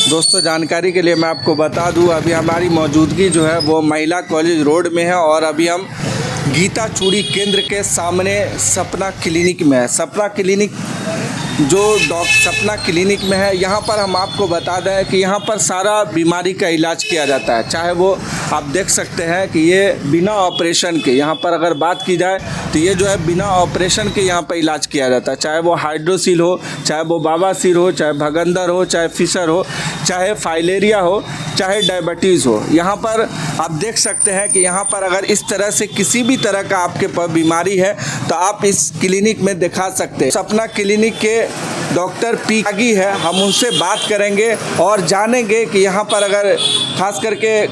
दोस्तों जानकारी के लिए मैं आपको बता दूं, अभी हमारी मौजूदगी जो है वो महिला कॉलेज रोड में है और अभी हम गीता चूड़ी केंद्र के सामने सपना क्लिनिक में है। सपना क्लिनिक जो सपना क्लिनिक में है, यहाँ पर हम आपको बता दें कि यहाँ पर सारा बीमारी का इलाज किया जाता है। चाहे वो आप देख सकते हैं कि ये बिना ऑपरेशन के, यहाँ पर अगर बात की जाए तो ये जो है बिना ऑपरेशन के यहाँ पर इलाज किया जाता है। चाहे वो हाइड्रोसील हो, चाहे वो बवासीर हो, चाहे भगंदर हो, चाहे फिशर हो, चाहे फाइलेरिया हो, चाहे डायबिटीज़ हो। यहाँ पर आप देख सकते हैं कि यहाँ पर अगर इस तरह से किसी भी तरह का आपके पास बीमारी है तो आप इस क्लिनिक में दिखा सकते हैं। सपना क्लिनिक के डॉक्टर पी त्यागी है, हम उनसे बात करेंगे और जानेंगे कि यहाँ पर अगर खास करके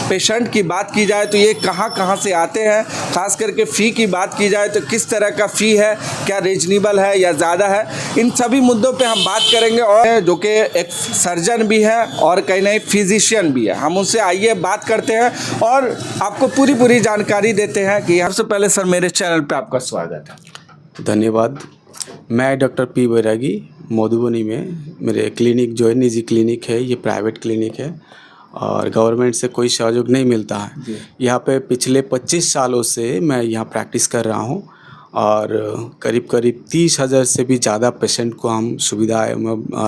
पेशेंट की बात की जाए तो ये कहाँ से आते हैं, खास करके फ़ी की बात की जाए तो किस तरह का फ़ी है, क्या रीजनेबल है या ज़्यादा है, इन सभी मुद्दों पे हम बात करेंगे। और जो कि एक सर्जन भी है और कहीं नहीं फिजिशियन भी है, हम उनसे आइए बात करते हैं और आपको पूरी जानकारी देते हैं कि सबसे पहले सर मेरे चैनल पर आपका स्वागत है। धन्यवाद। मैं डॉक्टर पी बैरागी, मधुबनी में मेरे क्लिनिक जो है निजी क्लिनिक है, ये प्राइवेट क्लिनिक है और गवर्नमेंट से कोई सहयोग नहीं मिलता है। यहाँ पे पिछले 25 सालों से मैं यहाँ प्रैक्टिस कर रहा हूँ और करीब 30,000 से भी ज़्यादा पेशेंट को हम सुविधाएं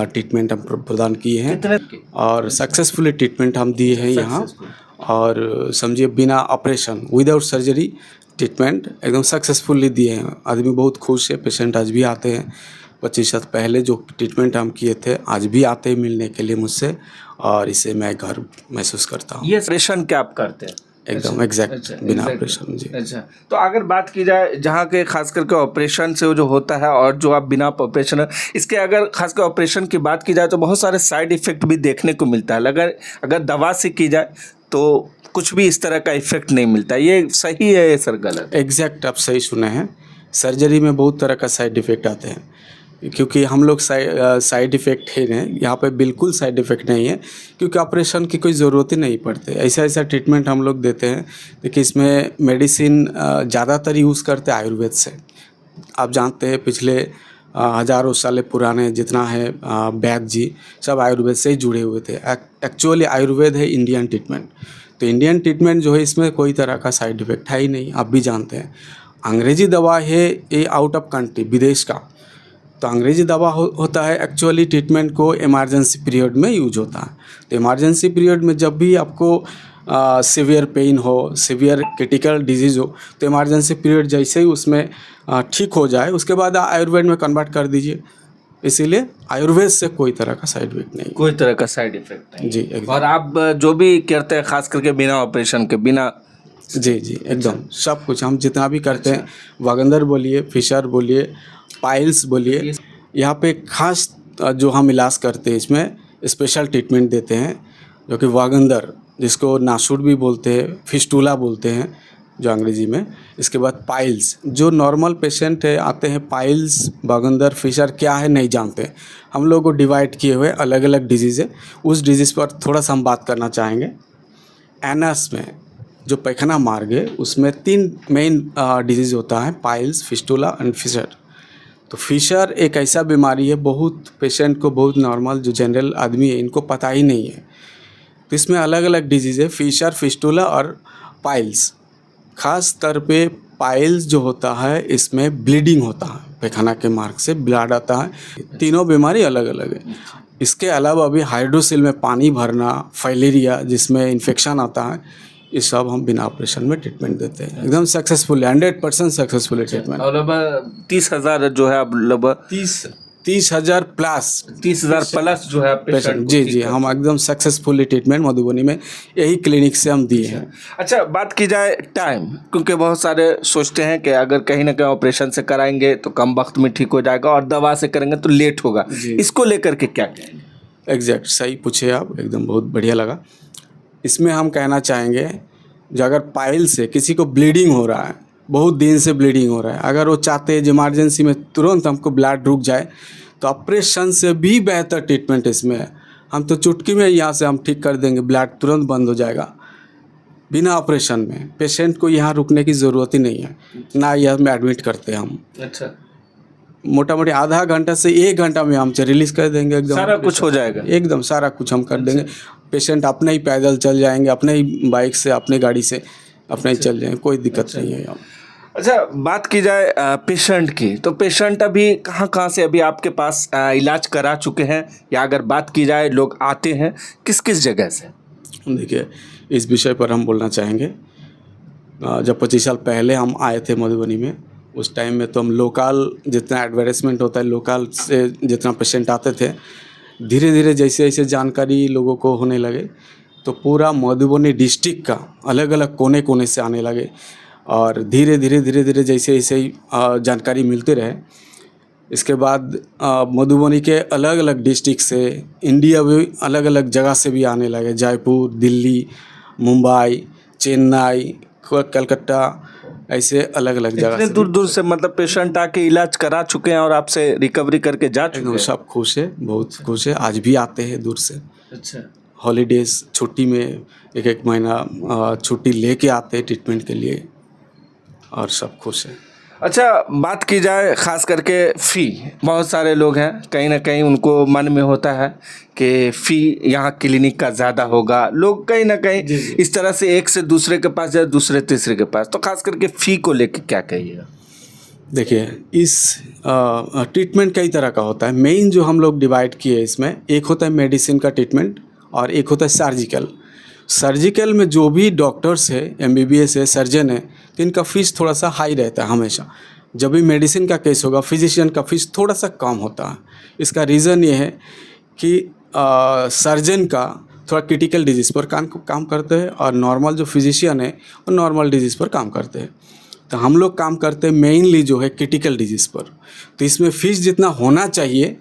ट्रीटमेंट हम प्रदान किए हैं और सक्सेसफुली ट्रीटमेंट हम दिए हैं यहाँ। और समझिए बिना ऑपरेशन, विदाउट सर्जरी ट्रीटमेंट एकदम सक्सेसफुली दिए हैं। आदमी बहुत खुश है, पेशेंट आज भी आते हैं। 25 साल पहले जो ट्रीटमेंट हम किए थे आज भी आते हैं मिलने के लिए मुझसे और इसे मैं गर्व महसूस करता हूँ। ये ऑपरेशन क्या आप करते हैं? एकदम एग्जैक्ट बिना ऑपरेशन जी। अच्छा, तो अगर बात की जाए जहाँ के खास करके ऑपरेशन से जो होता है और जो आप बिना ऑपरेशन, इसके अगर खास कर ऑपरेशन की बात की जाए तो बहुत सारे साइड इफ़ेक्ट भी देखने को मिलता है। अगर दवा से की जाए तो कुछ भी इस तरह का इफेक्ट नहीं मिलता। ये सही है या सर गलत? एग्जैक्ट, आप सही सुने हैं। सर्जरी में बहुत तरह का साइड इफ़ेक्ट आते हैं क्योंकि हम लोग साइड इफ़ेक्ट है नहीं, यहाँ पे बिल्कुल साइड इफ़ेक्ट नहीं है क्योंकि ऑपरेशन की कोई ज़रूरत ही नहीं पड़ती। ऐसा ट्रीटमेंट हम लोग देते हैं। देखिए इसमें मेडिसिन ज़्यादातर यूज़ करते हैं आयुर्वेद से। आप जानते हैं पिछले हज़ारों साल पुराने जितना है वैद्य जी सब आयुर्वेद से ही जुड़े हुए थे। एक्चुअली आयुर्वेद है इंडियन ट्रीटमेंट। तो इंडियन ट्रीटमेंट जो है इसमें कोई तरह का साइड इफ़ेक्ट है ही नहीं, आप भी जानते हैं। अंग्रेज़ी दवा है ये आउट ऑफ कंट्री, विदेश का। तो अंग्रेज़ी दवा होता है एक्चुअली ट्रीटमेंट को इमरजेंसी पीरियड में यूज होता है। तो इमरजेंसी पीरियड में जब भी आपको सीवियर पेन हो, सीवियर क्रिटिकल डिजीज़ हो, तो इमरजेंसी पीरियड जैसे ही उसमें ठीक हो जाए उसके बाद आयुर्वेद में कन्वर्ट कर दीजिए। इसीलिए आयुर्वेद से कोई तरह का साइड इफेक्ट नहीं, कोई तरह का साइड इफेक्ट नहीं जी। और आप जो भी करते हैं खास करके बिना ऑपरेशन के, बिना जी एकदम सब कुछ हम जितना भी करते हैं, वागंदर बोलिए, फिशर बोलिए, पाइल्स बोलिए, यहाँ पे खास जो हम इलाज करते हैं इसमें स्पेशल ट्रीटमेंट देते हैं जो कि वागंदर, जिसको नासूर भी बोलते हैं, फिस्टूला बोलते हैं जो अंग्रेजी में। इसके बाद पाइल्स, जो नॉर्मल पेशेंट है आते हैं, पाइल्स, वागंदर, फिशर क्या है नहीं जानते। हम लोग को डिवाइड किए हुए अलग अलग डिजीज़ है। उस डिजीज़ पर थोड़ा सा हम बात करना चाहेंगे। एनस में जो पैखाना मार्ग है उसमें 3 मेन डिजीज़ होता है, पाइल्स, फिस्टूला एंड फिशर। तो फिशर एक ऐसा बीमारी है बहुत पेशेंट को, बहुत नॉर्मल जो जनरल आदमी है इनको पता ही नहीं है। तो इसमें अलग अलग डिजीज़ है, फिशर, फिस्टूला और पाइल्स। ख़ास तौर पे पाइल्स जो होता है इसमें ब्लीडिंग होता है, पैखाना के मार्ग से ब्लड आता है। तीनों बीमारी अलग अलग है। इसके अलावा अभी हाइड्रोसिल में पानी भरना, फाइलेरिया जिसमें इन्फेक्शन आता है, ये सब हम बिना ऑपरेशन में ट्रीटमेंट देते हैं। एकदम सक्सेसफुल, 100% सक्सेसफुल ट्रीटमेंट। और लगभग 30,000 जो है, अब लगभग 30,000 प्लस 30,000 प्लस जो है पेशेंट। जी हम एकदम सक्सेसफुली ट्रीटमेंट मधुबनी में यही क्लिनिक से हम दिए हैं। अच्छा, बात की जाए टाइम, क्योंकि बहुत सारे सोचते हैं कि अगर कहीं ना कहीं ऑपरेशन से कराएंगे तो कम वक्त में ठीक हो जाएगा और दवा से करेंगे तो लेट होगा, इसको लेकर के क्या कहेंगे? एग्जैक्ट, सही पूछे आप, एकदम बहुत बढ़िया लगा। इसमें हम कहना चाहेंगे जो अगर पाइल से किसी को ब्लीडिंग हो रहा है, बहुत दिन से ब्लीडिंग हो रहा है, अगर वो चाहते हैं इमरजेंसी में तुरंत हमको ब्लड रुक जाए तो ऑपरेशन से भी बेहतर ट्रीटमेंट इसमें है। हम तो चुटकी में यहाँ से हम ठीक कर देंगे, ब्लड तुरंत बंद हो जाएगा बिना ऑपरेशन में। पेशेंट को यहाँ रुकने की ज़रूरत ही नहीं है, ना यहाँ में एडमिट करते हैं हम। अच्छा, मोटा मोटी आधा घंटा से 1 घंटा में हम रिलीज़ कर देंगे। एकदम सारा कुछ हो जाएगा। एकदम सारा कुछ हम कर देंगे। पेशेंट अपने ही पैदल चल जाएंगे, अपने ही बाइक से, अपने गाड़ी से अपने ही चल जाएंगे, कोई दिक्कत नहीं है। अच्छा, बात की जाए पेशेंट की, तो पेशेंट अभी कहाँ कहाँ से अभी आपके पास इलाज करा चुके हैं, या अगर बात की जाए लोग आते हैं किस किस जगह से? देखिए, इस विषय पर हम बोलना चाहेंगे, जब 25 साल पहले हम आए थे मधुबनी में, उस टाइम में तो हम लोकल, जितना एडवर्टाइजमेंट होता है लोकल से जितना पेशेंट आते थे, धीरे धीरे जैसे जैसे जानकारी लोगों को होने लगे तो पूरा मधुबनी डिस्ट्रिक्ट का अलग अलग कोने कोने से आने लगे, और धीरे धीरे जैसे जैसे जानकारी मिलते रहे, इसके बाद मधुबनी के अलग अलग डिस्ट्रिक्ट से, इंडिया में अलग अलग जगह से भी आने लगे, जयपुर, दिल्ली, मुंबई, चेन्नई, कलकत्ता, ऐसे अलग अलग जगह से। दूर दूर से मतलब पेशेंट आके इलाज करा चुके हैं और आपसे रिकवरी करके जा चुके हैं। सब खुश है, बहुत खुश है, आज भी आते हैं दूर से। अच्छा, हॉलीडेज छुट्टी में 1 महीना छुट्टी लेके आते हैं ट्रीटमेंट के लिए, और सब खुश है। अच्छा, बात की जाए खास करके फ़ी, बहुत सारे लोग हैं कहीं ना कहीं उनको मन में होता है कि फ़ी यहाँ क्लिनिक का ज़्यादा होगा, लोग कहीं ना कहीं इस तरह से एक से दूसरे के पास या दूसरे तीसरे के पास, तो खास करके फ़ी को लेकर क्या कहिएगा? देखिए, इस ट्रीटमेंट कई तरह का होता है। मेन जो हम लोग डिवाइड किए इसमें, एक होता है मेडिसिन का ट्रीटमेंट और एक होता है सर्जिकल। सर्जिकल में जो भी डॉक्टर्स है, MBBS है, सर्जन है, तो इनका फ़ीस थोड़ा सा हाई रहता है हमेशा। जब भी मेडिसिन का केस होगा, फिजिशियन का फ़ीस थोड़ा सा कम होता है। इसका रीज़न ये है कि सर्जन का थोड़ा क्रिटिकल डिजीज़ पर काम करते हैं, और नॉर्मल जो फिजिशियन है वो नॉर्मल डिजीज़ पर काम करते हैं। तो हम लोग काम करते हैं मेइनली जो है क्रिटिकल डिजीज़ पर, तो इसमें फ़ीस जितना होना चाहिए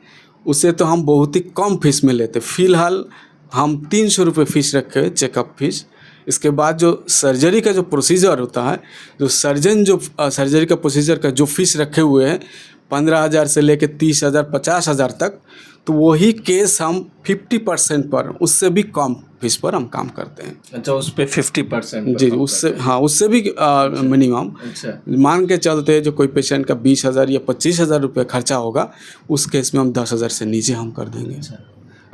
उससे तो हम बहुत ही कम फीस में लेते। फ़िलहाल हम 300 रुपये फ़ीस रखे हैं, चेकअप फीस। इसके बाद जो सर्जरी का जो प्रोसीजर होता है, जो सर्जन जो सर्जरी का प्रोसीजर का जो फीस रखे हुए हैं 15,000 से लेके 30,000, 50,000 तक, तो वही केस हम 50% पर, उससे भी कम फीस पर हम काम करते हैं। अच्छा, उस पर 50% जी, उससे, हाँ, उससे भी मिनिमम। अच्छा, मान के चलते जो कोई पेशेंट का 20,000 या 25,000 रुपये खर्चा होगा, उस केस में हम 10,000 से नीचे हम कर देंगे।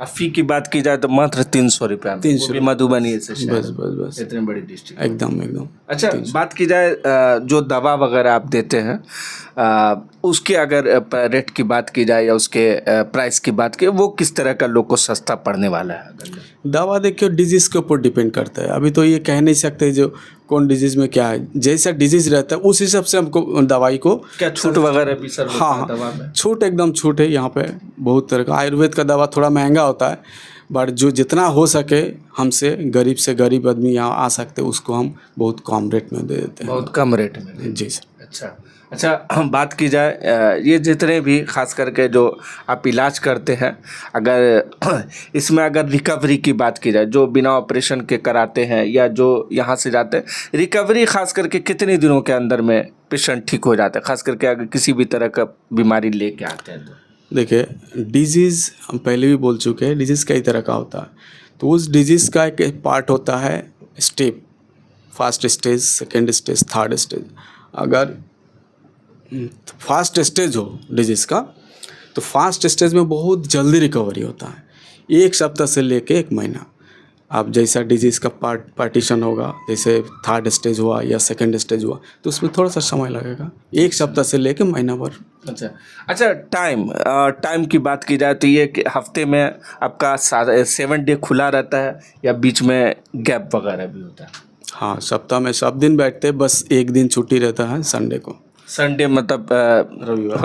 अब फ़ी की बात की जाए तो मात्र 300 रुपये, 300 मधुबनी से बस इतने बड़ी डिस्ट्रिक्ट, एकदम। अच्छा, बात की जाए जो दवा वगैरह आप देते हैं, उसके अगर रेट की बात की जाए या उसके प्राइस की बात की, वो किस तरह का लोग को सस्ता पड़ने वाला है? दवा देखिए डिजीज़ के ऊपर डिपेंड करता है। अभी तो ये कह नहीं सकते जो कौन डिजीज़ में क्या है, जैसा डिजीज़ रहता है उस हिसाब से हमको दवाई को, क्या छूट वगैरह भी सर? हाँ, दवा में छूट एकदम छूट है यहाँ पे। बहुत तरह का आयुर्वेद का दवा थोड़ा महंगा होता है, बट जो जितना हो सके हमसे से गरीब आदमी यहाँ आ सकते उसको हम बहुत कम रेट में दे देते हैं। बहुत कम रेट में? जी सर। अच्छा, हम बात की जाए ये जितने भी खास करके जो आप इलाज करते हैं, अगर इसमें अगर रिकवरी की बात की जाए, जो बिना ऑपरेशन के कराते हैं या जो यहाँ से जाते हैं, रिकवरी खास करके कितने दिनों के अंदर में पेशेंट ठीक हो जाता है, खास करके अगर किसी भी तरह का बीमारी लेके आते हैं तो? देखिए, डिजीज़ हम पहले भी बोल चुके हैं, डिजीज़ कई तरह का होता है। तो उस डिजीज़ का एक पार्ट होता है step, first stage, second stage, third stage. अगर फास्ट स्टेज हो डिजीज़ का, तो फास्ट स्टेज में बहुत जल्दी रिकवरी होता है, 1 सप्ताह से लेके 1 महीना। अब जैसा डिजीज़ का पार्टीशन होगा, जैसे थर्ड स्टेज हुआ या सेकंड स्टेज हुआ, तो उसमें थोड़ा सा समय लगेगा, 1 सप्ताह से लेके महीना भर। अच्छा, टाइम की बात की जाए तो ये कि हफ्ते में आपका 7 डे खुला रहता है या बीच में गैप वगैरह भी होता है? हाँ, सप्ताह में सब दिन बैठते, बस 1 दिन छुट्टी रहता है संडे को। संडे मतलब रविवार,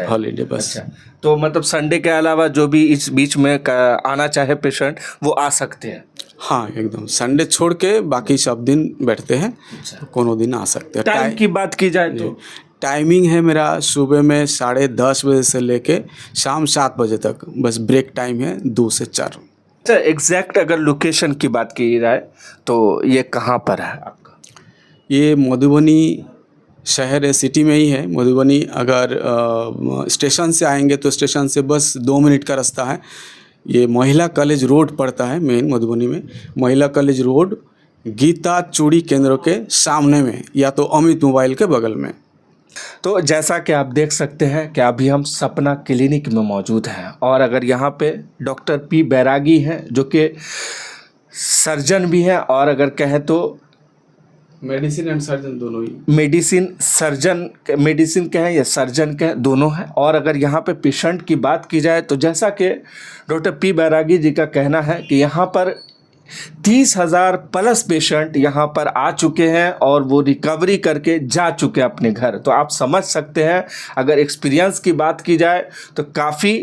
हॉलीडे बस। अच्छा, तो मतलब संडे के अलावा जो भी इस बीच में आना चाहे पेशेंट वो आ सकते हैं? हाँ, एकदम संडे छोड़ के बाकी सब दिन बैठते हैं। अच्छा, तो कोनो दिन आ सकते हैं। टाइम की बात की जाए तो टाइमिंग है मेरा सुबह में 10:30 बजे से लेके शाम 7 बजे तक, बस ब्रेक टाइम है 2 से 4। अच्छा, एग्जैक्ट अगर लोकेशन की बात की जाए तो ये कहाँ पर है आपका? ये मधुबनी शहर है, सिटी में ही है मधुबनी। अगर स्टेशन से आएंगे तो स्टेशन से बस 2 मिनट का रास्ता है। ये महिला कॉलेज रोड पड़ता है मेन मधुबनी में। महिला कॉलेज रोड गीता चूड़ी केंद्र के सामने में, या तो अमित मोबाइल के बगल में। तो जैसा कि आप देख सकते हैं कि अभी हम सपना क्लिनिक में मौजूद हैं और अगर यहाँ पे डॉक्टर पी बैरागी हैं जो कि सर्जन भी हैं और अगर कहें तो मेडिसिन एंड सर्जन दोनों ही, मेडिसिन कहें या सर्जन कहें, दोनों हैं। और अगर यहाँ पे पेशेंट की बात की जाए तो जैसा कि डॉक्टर पी बैरागी जी का कहना है कि यहाँ पर 30,000 प्लस पेशेंट यहाँ पर आ चुके हैं और वो रिकवरी करके जा चुके हैं अपने घर। तो आप समझ सकते हैं अगर एक्सपीरियंस की बात की जाए तो काफ़ी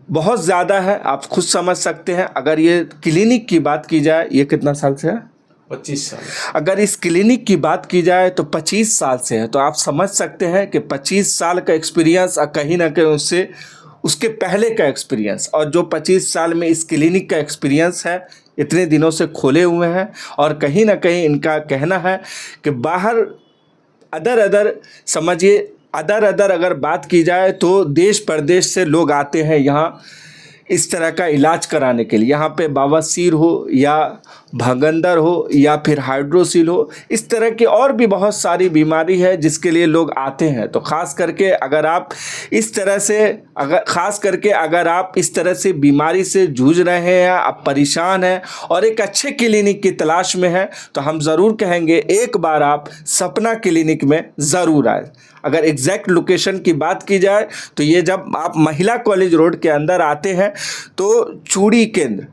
बहुत ज़्यादा है, आप खुद समझ सकते हैं। अगर ये क्लिनिक की बात की जाए, ये कितना साल से है? 25 साल। अगर इस क्लिनिक की बात की जाए तो 25 साल से है। तो आप समझ सकते हैं कि 25 साल का एक्सपीरियंस कहीं ना कहीं उससे उसके पहले का एक्सपीरियंस और जो 25 साल में इस क्लिनिक का एक्सपीरियंस है, इतने दिनों से खोले हुए हैं और कहीं ना कहीं इनका कहना है कि बाहर अदर समझिए अदर अगर बात की जाए तो देश प्रदेश से लोग आते हैं यहाँ इस तरह का इलाज कराने के लिए। यहाँ पे बवासीर हो या भगंदर हो या फिर हाइड्रोसील हो, इस तरह की और भी बहुत सारी बीमारी है जिसके लिए लोग आते हैं। तो ख़ास करके अगर आप इस तरह से बीमारी से जूझ रहे हैं, आप परेशान हैं और एक अच्छे क्लिनिक की तलाश में हैं, तो हम ज़रूर कहेंगे एक बार आप सपना क्लिनिक में ज़रूर आए। अगर एग्जैक्ट लोकेशन की बात की जाए तो ये जब आप महिला कॉलेज रोड के अंदर आते हैं तो चूड़ी केंद्र,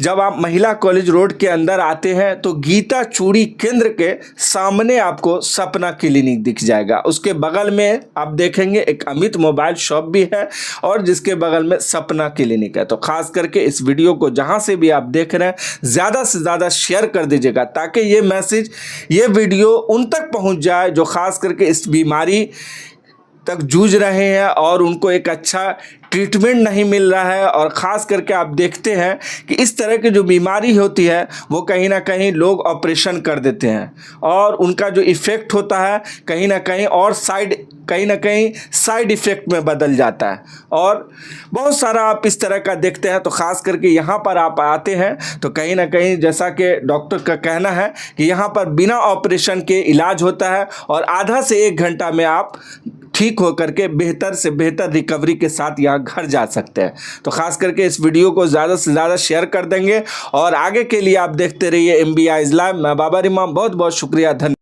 जब आप महिला कॉलेज रोड के अंदर आते हैं तो गीता चूड़ी केंद्र के सामने आपको सपना क्लिनिक दिख जाएगा। उसके बगल में आप देखेंगे एक अमित मोबाइल शॉप भी है और जिसके बगल में सपना क्लिनिक है। तो खास करके इस वीडियो को जहां से भी आप देख रहे हैं ज़्यादा से ज़्यादा शेयर कर दीजिएगा ताकि ये वीडियो उन तक पहुंच जाए जो खास करके इस बीमारी तक जूझ रहे हैं और उनको एक अच्छा ट्रीटमेंट नहीं मिल रहा है। और ख़ास करके आप देखते हैं कि इस तरह की जो बीमारी होती है वो कहीं ना कहीं लोग ऑपरेशन कर देते हैं और उनका जो इफ़ेक्ट होता है कहीं ना कहीं साइड इफ़ेक्ट में बदल जाता है और बहुत सारा आप इस तरह का देखते हैं। तो ख़ास करके यहाँ पर आप आते हैं तो कहीं ना कहीं जैसा कि डॉक्टर का कहना है कि यहाँ पर बिना ऑपरेशन के इलाज होता है और आधा से 1 घंटा में आप ठीक होकर के बेहतर से बेहतर रिकवरी के साथ यहाँ घर जा सकते हैं। तो खास करके इस वीडियो को ज़्यादा से ज़्यादा शेयर कर देंगे और आगे के लिए आप देखते रहिए MBIs लाइव। मैं बाबर इमाम, बहुत बहुत शुक्रिया, धन्यवाद।